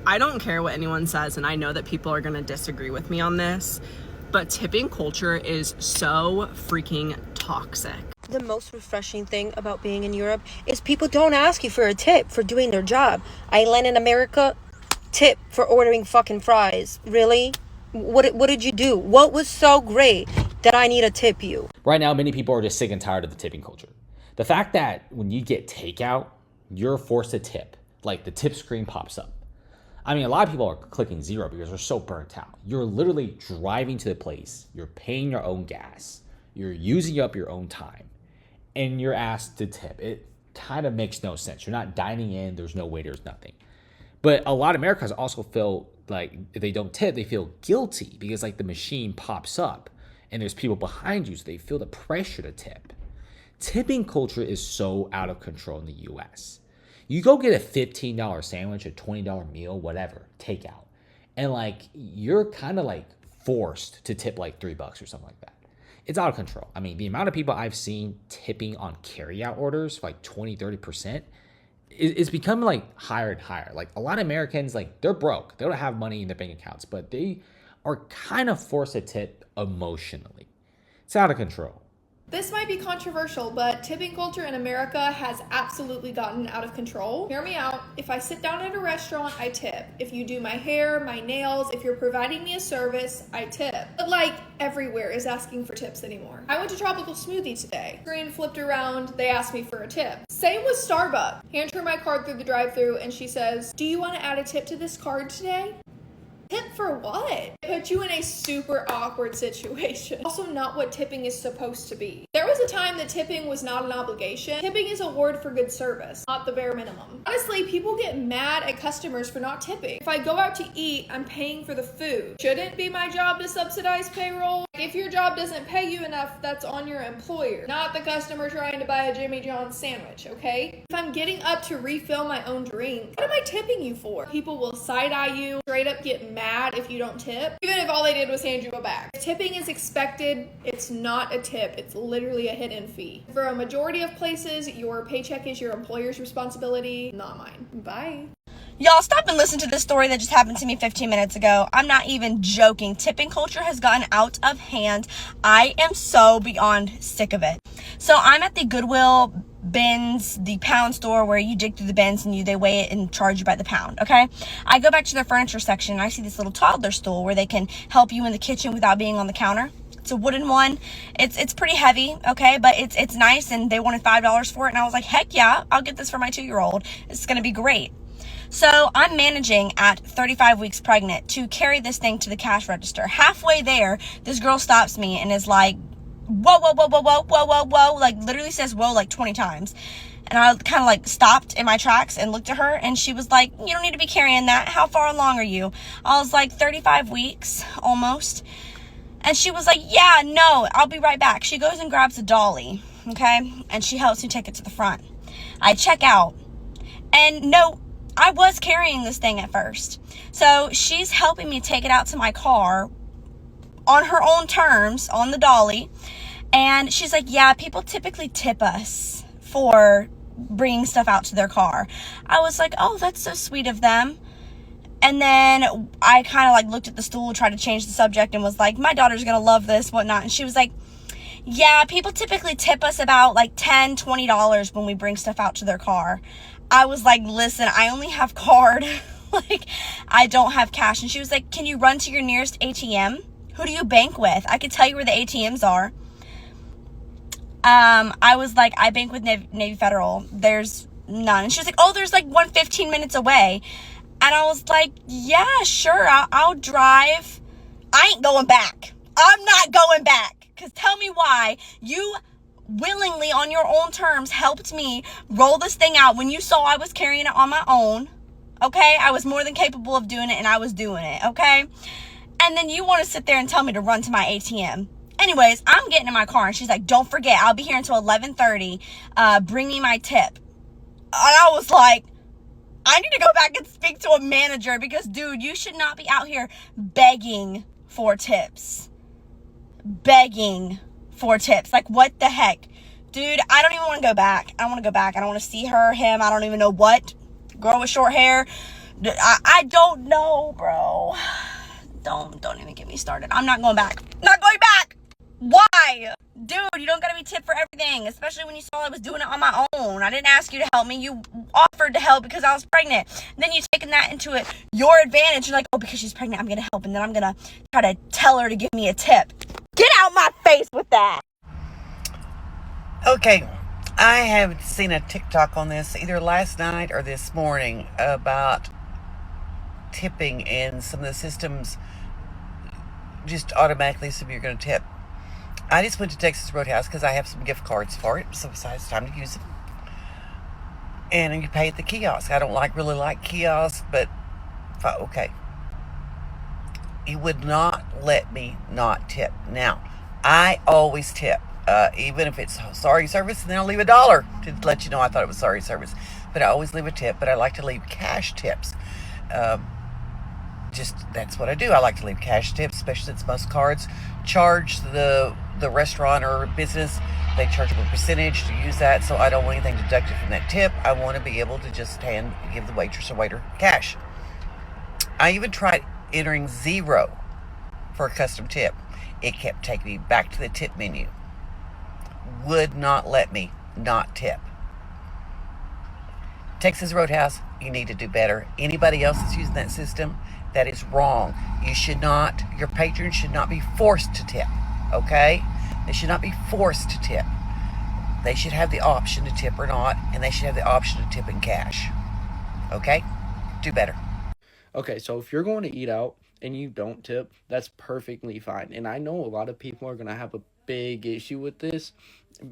I don't care what anyone says, and I know that people are going to disagree with me on this, but tipping culture is so freaking toxic. The most refreshing thing about being in Europe is people don't ask you for a tip for doing their job. I land in America, tip for ordering fucking fries. Really? What did you do? What was so great that I need to tip you? Right now, many people are just sick and tired of the tipping culture. The fact that when you get takeout, you're forced to tip. Like the tip screen pops up. I mean, a lot of people are clicking 0 because they're so burnt out. You're literally driving to the place. You're paying your own gas. You're using up your own time. And you're asked to tip. It kind of makes no sense. You're not dining in. There's no waiters, nothing. But a lot of Americans also feel like if they don't tip, they feel guilty because like the machine pops up and there's people behind you, so they feel the pressure to tip. Tipping culture is so out of control in the US. You go get a $15 sandwich, a $20 meal, whatever, takeout, and like you're kind of like forced to tip like $3 or something like that. It's out of control. I mean, the amount of people I've seen tipping on carryout orders for like 20, 30%, it's becoming like higher and higher. Like a lot of Americans, like they're broke. They don't have money in their bank accounts, but they are kind of forced to tip emotionally. It's out of control. This might be controversial, but tipping culture in America has absolutely gotten out of control. Hear me out. If I sit down at a restaurant, I tip. If you do my hair, my nails, if you're providing me a service, I tip. But like everywhere is asking for tips anymore. I went to Tropical Smoothie today. Screen flipped around, they asked me for a tip. Same with Starbucks. Hand her my card through the drive-thru and she says, "Do you want to add a tip to this card today?" Tip for what? It put you in a super awkward situation. Also not what tipping is supposed to be. There was a time that tipping was not an obligation. Tipping is a word for good service, not the bare minimum. Honestly, people get mad at customers for not tipping. If I go out to eat, I'm paying for the food. Shouldn't it be my job to subsidize payroll? If your job doesn't pay you enough, that's on your employer, not the customer trying to buy a Jimmy John's sandwich, okay? If I'm getting up to refill my own drink, what am I tipping you for? People will side-eye you, straight up get mad if you don't tip, even if all they did was hand you a bag. If tipping is expected, it's not a tip. It's literally a hidden fee. For a majority of places, your paycheck is your employer's responsibility, not mine. Bye. Y'all, stop and listen to this story that just happened to me 15 minutes ago. I'm not even joking. Tipping culture has gotten out of hand. I am so beyond sick of it. So I'm at the Goodwill bins, the pound store where you dig through the bins and they weigh it and charge you by the pound, okay? I go back to their furniture section and I see this little toddler stool where they can help you in the kitchen without being on the counter. It's a wooden one. It's pretty heavy, okay? But it's nice, and they wanted $5 for it. And I was like, heck yeah, I'll get this for my 2-year-old. It's going to be great. So I'm managing at 35 weeks pregnant to carry this thing to the cash register. Halfway there, this girl stops me and is like, whoa, whoa, whoa, whoa, whoa, whoa, whoa, whoa. Like literally says whoa like 20 times. And I kind of like stopped in my tracks and looked at her, and she was like, "You don't need to be carrying that. How far along are you?" I was like, 35 weeks almost. And she was like, "Yeah, no, I'll be right back." She goes and grabs a dolly, okay? And she helps me take it to the front. I check out, and no, I was carrying this thing at first. So she's helping me take it out to my car on her own terms, on the dolly. And she's like, "Yeah, people typically tip us for bringing stuff out to their car." I was like, "Oh, that's so sweet of them." And then I kind of like looked at the stool, tried to change the subject, and was like, "My daughter's going to love this, whatnot." And she was like, "Yeah, people typically tip us about like $10, $20 when we bring stuff out to their car." I was like, "Listen, I only have card." Like, I don't have cash. And she was like, "Can you run to your nearest ATM? Who do you bank with? I could tell you where the ATMs are." I was like, "I bank with Navy Federal. There's none." And she was like, "Oh, there's like one 15 minutes away." And I was like, "Yeah, sure, I'll drive. I ain't going back. I'm not going back. Because tell me why you willingly, on your own terms, helped me roll this thing out when you saw I was carrying it on my own. Okay? I was more than capable of doing it, and I was doing it. Okay? And then you want to sit there and tell me to run to my ATM. Anyways, I'm getting in my car, and she's like, "Don't forget, I'll be here until 11:30. Bring me my tip." And I was like, I need to go back and speak to a manager, because, dude, you should not be out here begging for tips. Begging for tips. Like, what the heck? Dude, I don't even want to go back. I don't want to go back. I don't want to see her, him, I don't even know what. Girl with short hair. I don't know, bro. Don't even get me started. I'm not going back. Not going back. Why? Dude, you don't gotta be tipped for everything, especially when you saw I was doing it on my own. I didn't ask you to help me. You offered to help because I was pregnant. And then you taking that into your advantage. You're like, oh, because she's pregnant, I'm gonna help, and then I'm gonna try to tell her to give me a tip. Get out my face with that. Okay, I have seen a TikTok on this either last night or this morning about tipping, and some of the systems just automatically assume you're going to tip. I just went to Texas Roadhouse because I have some gift cards for it, so it's time to use them. And you pay at the kiosk. I don't really like kiosks, but okay. He would not let me not tip. Now, I always tip, even if it's sorry service, and then I'll leave $1 to let you know I thought it was sorry service. But I always leave a tip, but I like to leave cash tips. That's what I do. I like to leave cash tips, especially since most cards charge the restaurant or business. They charge a percentage to use that, so I don't want anything deducted from that tip. I want to be able to just give the waitress or waiter cash. I even tried entering 0 for a custom tip. It kept taking me back to the tip menu. Would not let me not tip. Texas Roadhouse, you need to do better. Anybody else that's using that system, that is wrong. Your patrons should not be forced to tip, okay? They should not be forced to tip. They should have the option to tip or not, and they should have the option to tip in cash, okay? Do better. Okay, so if you're going to eat out and you don't tip, that's perfectly fine. And I know a lot of people are going to have a big issue with this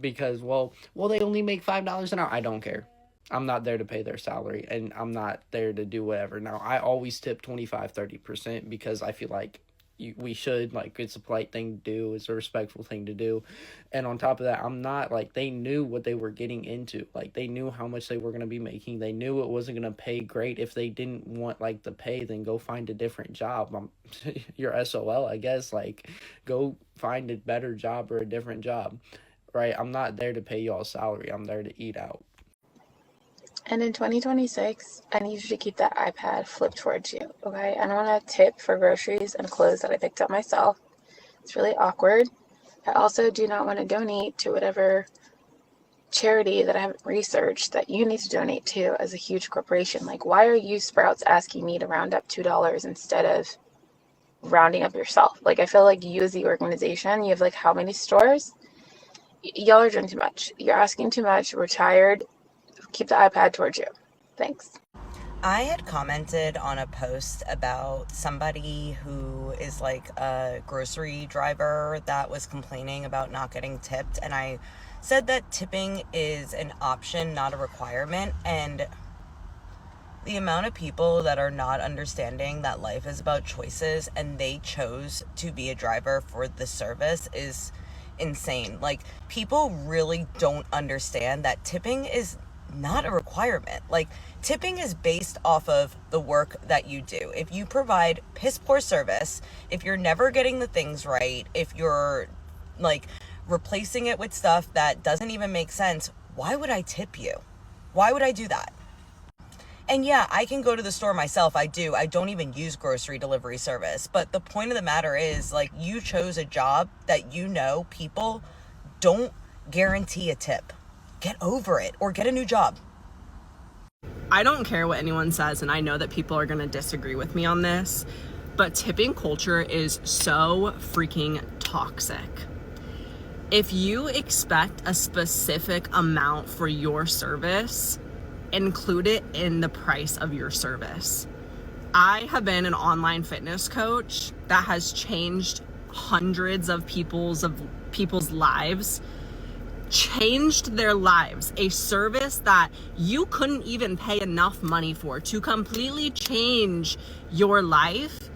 because, well, they only make $5 an hour. I don't care. I'm not there to pay their salary, and I'm not there to do whatever. Now, I always tip 25-30% because I feel like we should, it's a polite thing to do, it's a respectful thing to do. And on top of that, I'm not, they knew what they were getting into. They knew how much they were going to be making. They knew it wasn't going to pay great. If they didn't want, the pay, then go find a different job. You're SOL, I guess. Go find a better job or a different job, right? I'm not there to pay y'all salary. I'm there to eat out. And in 2026, I need you to keep that iPad flipped towards you, okay? I don't want to tip for groceries and clothes that I picked up myself. It's really awkward. I also do not want to donate to whatever charity that I haven't researched that you need to donate to as a huge corporation. Why are you, Sprouts, asking me to round up $2 instead of rounding up yourself? I feel like you as the organization, you have, how many stores? Y'all are doing too much. You're asking too much. We're tired. Keep the iPad towards you. Thanks. I had commented on a post about somebody who is a grocery driver that was complaining about not getting tipped, and I said that tipping is an option, not a requirement. And the amount of people that are not understanding that life is about choices and they chose to be a driver for the service is insane. People really don't understand that tipping is not a requirement. Tipping is based off of the work that you do. If you provide piss poor service, if you're never getting the things right, if you're replacing it with stuff that doesn't even make sense, why would I tip you? Why would I do that? And yeah, I can go to the store myself. I do. I don't even use grocery delivery service. But the point of the matter is, you chose a job that people don't guarantee a tip. Get over it or get a new job. I don't care what anyone says, and I know that people are going to disagree with me on this, but tipping culture is so freaking toxic. If you expect a specific amount for your service, include it in the price of your service. I have been an online fitness coach that has changed hundreds of people's lives, changed their lives. A service that you couldn't even pay enough money for to completely change your life.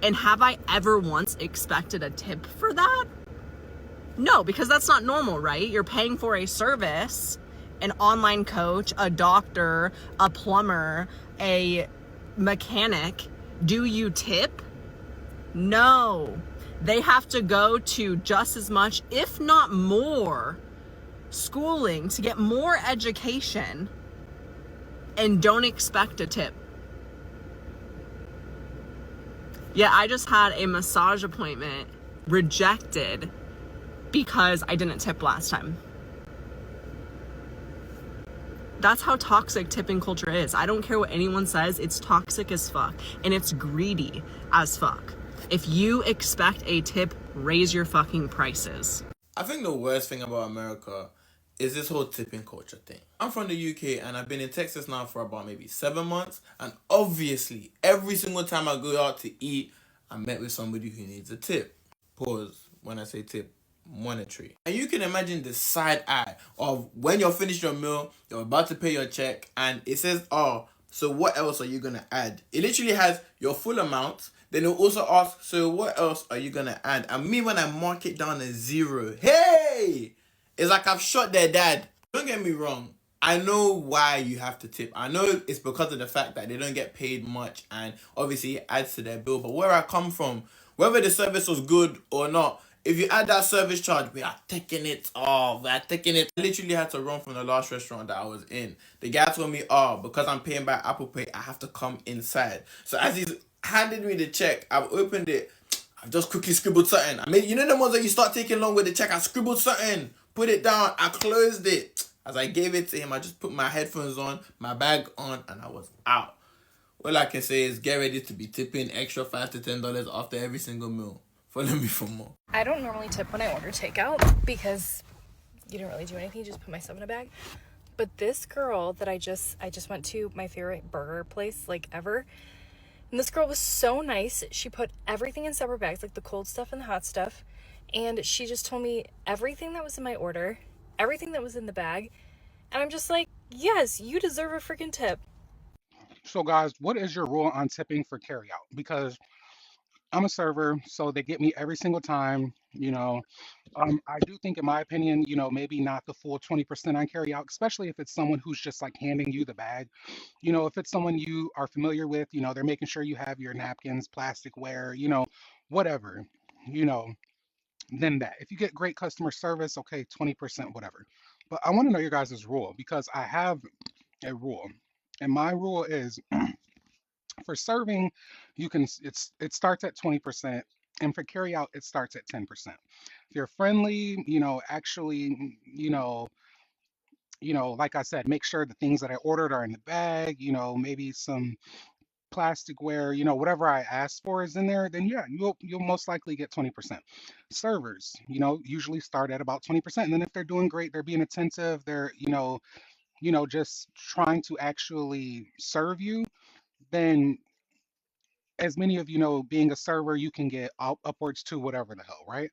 And have I ever once expected a tip for that? No, because that's not normal, right? You're paying for a service, an online coach, a doctor, a plumber, a mechanic. Do you tip? No. They have to go to just as much, if not more, schooling to get more education, and don't expect a tip. Yeah, I just had a massage appointment rejected because I didn't tip last time. That's how toxic tipping culture is. I don't care what anyone says, it's toxic as fuck. And it's greedy as fuck. If you expect a tip, raise your fucking prices. I think the worst thing about America is this whole tipping culture thing. I'm from the UK and I've been in Texas now for about maybe 7 months. And obviously, every single time I go out to eat, I'm met with somebody who needs a tip. Pause when I say tip. Monetary. And you can imagine the side eye of when you're finished your meal, you're about to pay your check, and it says, oh, so what else are you gonna add? It literally has your full amount, then it'll also ask, so what else are you gonna add? And me, when I mark it down to 0, hey, it's like I've shot their dad. Don't get me wrong, I know why you have to tip. I know it's because of the fact that they don't get paid much, and obviously it adds to their bill. But where I come from, whether the service was good or not, if you add that service charge, we are taking it off. We are taking it. I literally had to run from the last restaurant that I was in. The guy told me, oh, because I'm paying by Apple Pay, I have to come inside. So as he's handed me the check, I've opened it. I've just quickly scribbled something. I mean, you know the ones that you start taking long with the check? I scribbled something, put it down, I closed it. As I gave it to him, I just put my headphones on, my bag on, and I was out. All I can say is get ready to be tipping extra $5 to $10 after every single meal. Follow me for more. I don't normally tip when I order takeout because you don't really do anything, you just put my stuff in a bag. But this girl that I just went to my favorite burger place like ever, and this girl was so nice. She put everything in separate bags, like the cold stuff and the hot stuff, and she just told me everything that was in my order, everything that was in the bag, and I'm just like, yes, you deserve a freaking tip. So guys, what is your rule on tipping for carryout? Because I'm a server, so they get me every single time. I do think, in my opinion, maybe not the full 20% on carry out, especially if it's someone who's just like handing you the bag. If it's someone you are familiar with, they're making sure you have your napkins, plasticware, whatever, then that. If you get great customer service, okay, 20%, whatever. But I want to know your guys' rule because I have a rule, and my rule is for serving, it starts at 20%, and for carry out, it starts at 10%. If you're friendly, actually, like I said, make sure the things that I ordered are in the bag, maybe some plasticware, whatever I asked for is in there, then yeah, you'll most likely get 20%. Servers, usually start at about 20%. And then if they're doing great, they're being attentive, they're, just trying to actually serve you, then as many of you know, being a server, you can get upwards to whatever the hell, right?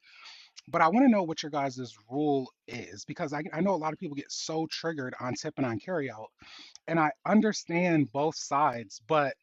But I want to know what your guys' rule is because I know a lot of people get so triggered on tipping on carryout, and I understand both sides, but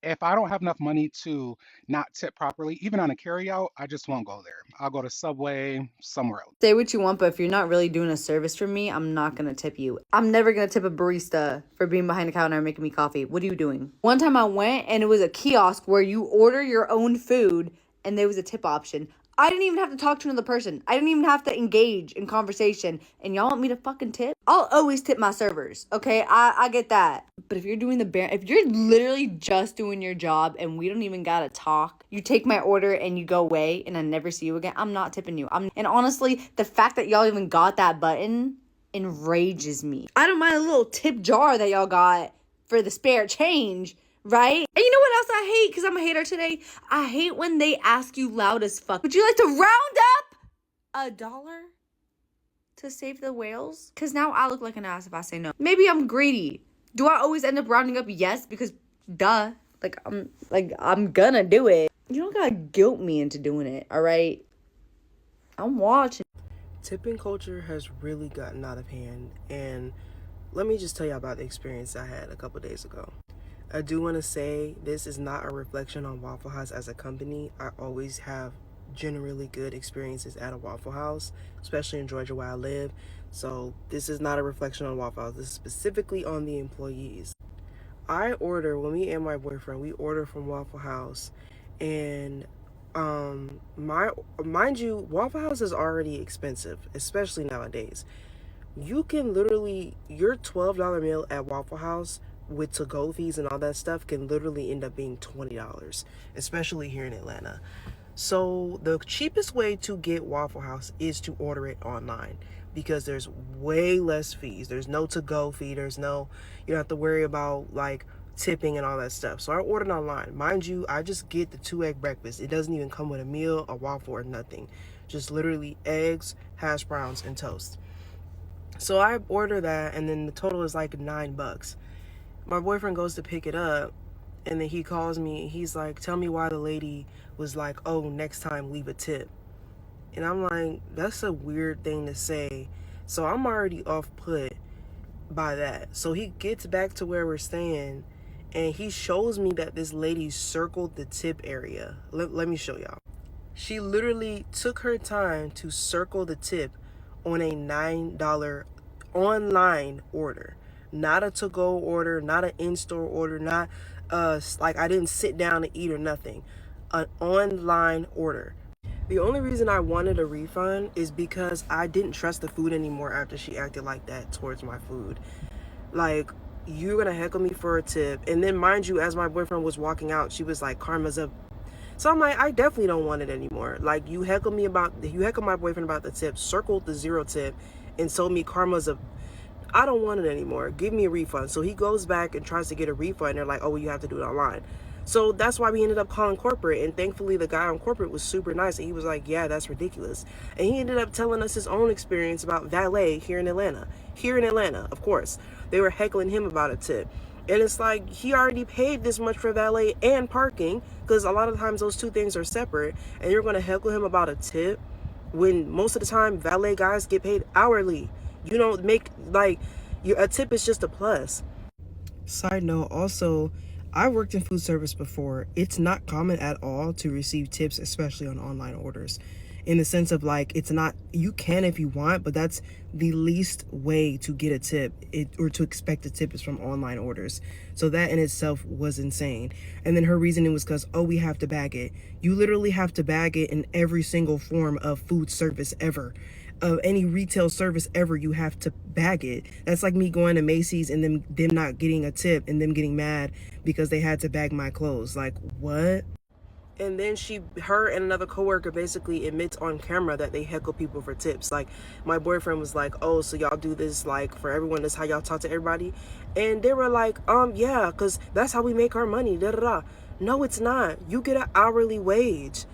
if I don't have enough money to not tip properly, even on a carryout, I just won't go there. I'll go to Subway, somewhere else. Say what you want, but if you're not really doing a service for me, I'm not going to tip you. I'm never going to tip a barista for being behind the counter and making me coffee. What are you doing? One time I went and it was a kiosk where you order your own food and there was a tip option. I didn't even have to talk to another person. I didn't even have to engage in conversation. And y'all want me to fucking tip? I'll always tip my servers, okay? I get that. But if you're doing if you're literally just doing your job and we don't even gotta talk, you take my order and you go away and I never see you again, I'm not tipping you. And honestly, the fact that y'all even got that button enrages me. I don't mind a little tip jar that y'all got for the spare change, right? And you know what else I hate? Because I'm a hater today. I hate when they ask you loud as fuck, would you like to round up $1 to save the whales? Because now I look like an ass if I say no. Maybe I'm greedy. Do I always end up rounding up? Yes, because duh. I'm gonna do it. You don't gotta guilt me into doing it, all right? I'm watching. Tipping culture has really gotten out of hand, and let me just tell you about the experience I had a couple days ago. I do want to say this is not a reflection on Waffle House as a company. I always have generally good experiences at a Waffle House, especially in Georgia where I live. So this is not a reflection on Waffle House. This is specifically on the employees. When me and my boyfriend, we order from Waffle House, and mind you, Waffle House is already expensive, especially nowadays. You can literally, your $12 meal at Waffle House with to-go fees and all that stuff can literally end up being $20, especially here in Atlanta. So the cheapest way to get Waffle House is to order it online, because there's way less fees. There's no to-go fee. There's no, you don't have to worry about like tipping and all that stuff. So I ordered online. Mind you, I just get the 2-egg breakfast. It doesn't even come with a meal, a waffle, or nothing. Just literally eggs, hash browns, and toast. So I order that, and then the total is like $9. My boyfriend goes to pick it up, and then he calls me. He's like, tell me why the lady was like, oh, next time leave a tip. And I'm like, that's a weird thing to say. So I'm already off put by that. So he gets back to where we're staying, and he shows me that this lady circled the tip area. Let me show y'all. She literally took her time to circle the tip on a $9 online order. Not a to-go order, not an in-store order, not like I didn't sit down to eat or nothing. An online order. The only reason I wanted a refund is because I didn't trust the food anymore after she acted like that towards my food. Like, you're gonna heckle me for a tip. And then mind you, as my boyfriend was walking out, she was like, karma's up. So I'm like, I definitely don't want it anymore. Like, you heckled my boyfriend about the tip, circled the 0 tip, and told me karma's a, I don't want it anymore. Give me a refund. So he goes back and tries to get a refund. They're like, oh, well, you have to do it online. So that's why we ended up calling corporate. And thankfully, the guy on corporate was super nice. And he was like, yeah, that's ridiculous. And he ended up telling us his own experience about valet here in Atlanta. Here in Atlanta, of course. They were heckling him about a tip. And it's like, he already paid this much for valet and parking, because a lot of times those two things are separate, and you're going to heckle him about a tip when most of the time valet guys get paid hourly. You don't make, like, a tip is just a plus. Side note, also, I worked in food service before. It's not common at all to receive tips, especially on online orders. In the sense of, like, it's not, you can if you want, but that's the least way to get a tip or to expect a tip is from online orders. So that in itself was insane. And then her reasoning was because, oh, we have to bag it. You literally have to bag it in every single form of food service ever. Of any retail service ever, you have to bag it. That's like me going to Macy's and them not getting a tip and them getting mad because they had to bag my clothes. Like, what? And then her and another coworker basically admits on camera that they heckle people for tips. Like, my boyfriend was like, oh, so y'all do this like for everyone, that's how y'all talk to everybody? And they were like, yeah, because that's how we make our money, da da da. No, it's not. You get an hourly wage.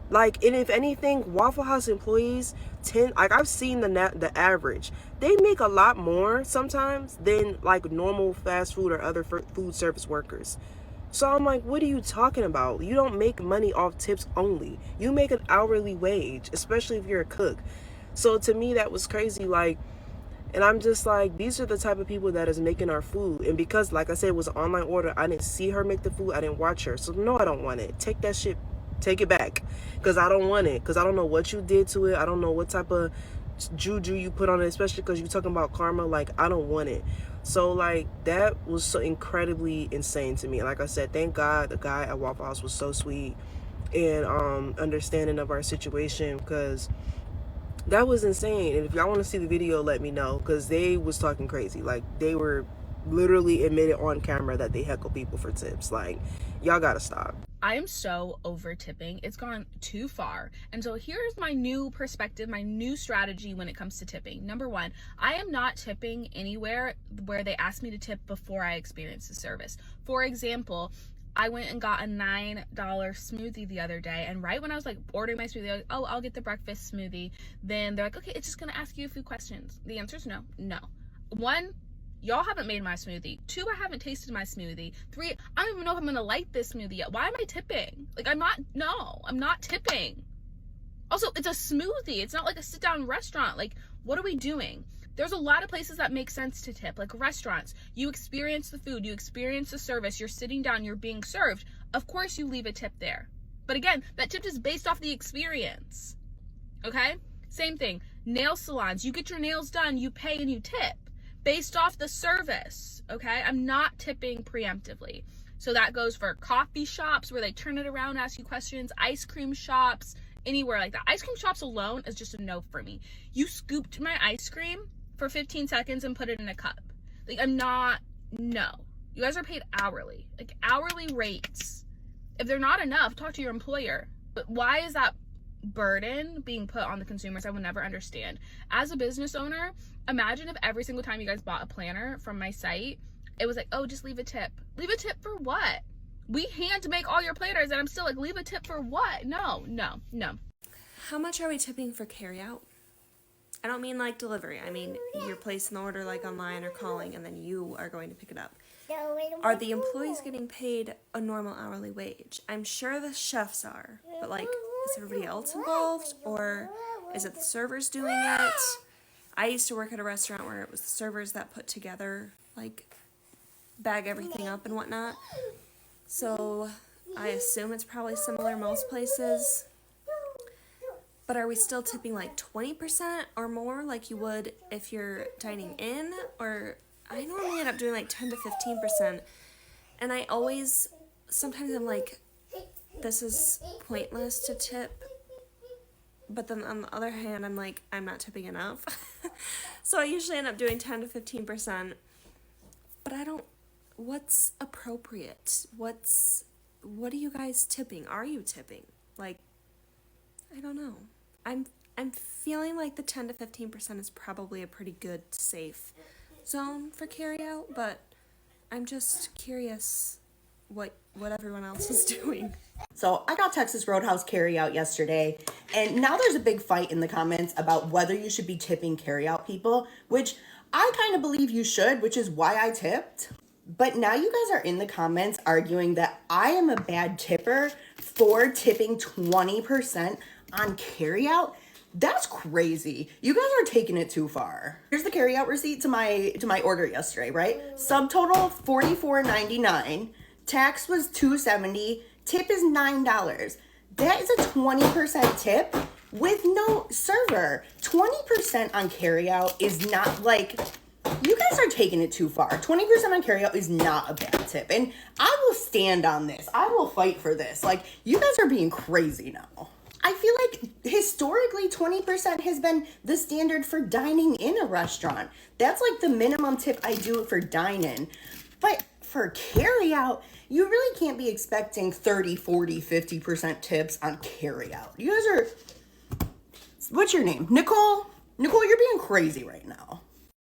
Like, and if anything, Waffle House employees like, I've seen the average. They make a lot more sometimes than like normal fast food or other food service workers. So I'm like, what are you talking about? You don't make money off tips only. You make an hourly wage, especially if you're a cook. So to me, that was crazy. Like, and I'm just like, these are the type of people that is making our food. And because, like I said, it was an online order, I didn't see her make the food. I didn't watch her. So no, I don't want it. Take that shit. Take it back. Because I don't want it. Because I don't know what you did to it. I don't know what type of juju you put on it, especially because you're talking about karma. Like, I don't want it. So, like, that was so incredibly insane to me. Like I said, thank God the guy at Waffle House was so sweet and understanding of our situation, because that was insane. And if y'all want to see the video, let me know, because they was talking crazy. Like, they were literally admitted on camera that they heckle people for tips. Like, y'all gotta stop. I am so over tipping. It's gone too far. And so here's my new perspective, my new strategy when it comes to tipping. Number one, I am not tipping anywhere where they ask me to tip before I experience the service. For example, I went and got a $9 smoothie the other day, and right when I was like ordering my smoothie, I was like, oh, I'll get the breakfast smoothie. Then they're like, okay, it's just gonna ask you a few questions. The answer is no. One, y'all haven't made my smoothie. 2, I haven't tasted my smoothie. 3, I don't even know if I'm gonna like this smoothie yet. Why am I tipping? Like, I'm not tipping. Also, it's a smoothie. It's not like a sit-down restaurant. Like, what are we doing? There's a lot of places that make sense to tip, like restaurants. You experience the food, you experience the service, you're sitting down, you're being served. Of course you leave a tip there. But again, that tip is based off the experience, okay? Same thing, nail salons. You get your nails done, you pay and you tip. Based off the service, okay? I'm not tipping preemptively. So that goes for coffee shops where they turn it around, ask you questions, ice cream shops, anywhere like that. Ice cream shops alone is just a no for me. You scooped my ice cream for 15 seconds and put it in a cup. Like, no. You guys are paid hourly, like hourly rates. If they're not enough, talk to your employer. But why is that burden being put on the consumers? I will never understand. As a business owner, imagine if every single time you guys bought a planner from my site, it was like, oh, just leave a tip. Leave a tip for what? We hand make all your planners, and I'm still like, leave a tip for what? No. How much are we tipping for carryout? I don't mean like delivery. I mean you're placing the order like online or calling, and then you are going to pick it up. Are the employees getting paid a normal hourly wage? I'm sure the chefs are, but like, is everybody else involved, or is it the servers doing it? I used to work at a restaurant where it was the servers that put together, like, bag everything up and whatnot. So I assume it's probably similar most places. But are we still tipping like 20% or more like you would if you're dining in? Or I normally end up doing like 10 to 15%. And I always, sometimes I'm like, this is pointless to tip. But then on the other hand, I'm like, I'm not tipping enough. So I usually end up doing 10 to 15%. But I don't, what's appropriate? What are you guys tipping? Are you tipping? Like, I don't know. I'm feeling like the 10 to 15% is probably a pretty good, safe zone for carryout, but I'm just curious what everyone else is doing. So I got Texas Roadhouse carryout yesterday, and now there's a big fight in the comments about whether you should be tipping carryout people, which I kind of believe you should, which is why I tipped. But now you guys are in the comments arguing that I am a bad tipper for tipping 20% on carryout. That's crazy. You guys are taking it too far. Here's the carryout receipt to my order yesterday, right? Subtotal $44.99. Tax was $2.70. Tip is $9. That is a 20% tip with no server. 20% on carryout is not like, you guys are taking it too far. 20% on carryout is not a bad tip. And I will stand on this. I will fight for this. Like, you guys are being crazy now. I feel like historically 20% has been the standard for dining in a restaurant. That's like the minimum tip I do for dine-in. But for carryout, you really can't be expecting 30, 40, 50% tips on carryout. You guys are, what's your name? Nicole? Nicole, you're being crazy right now.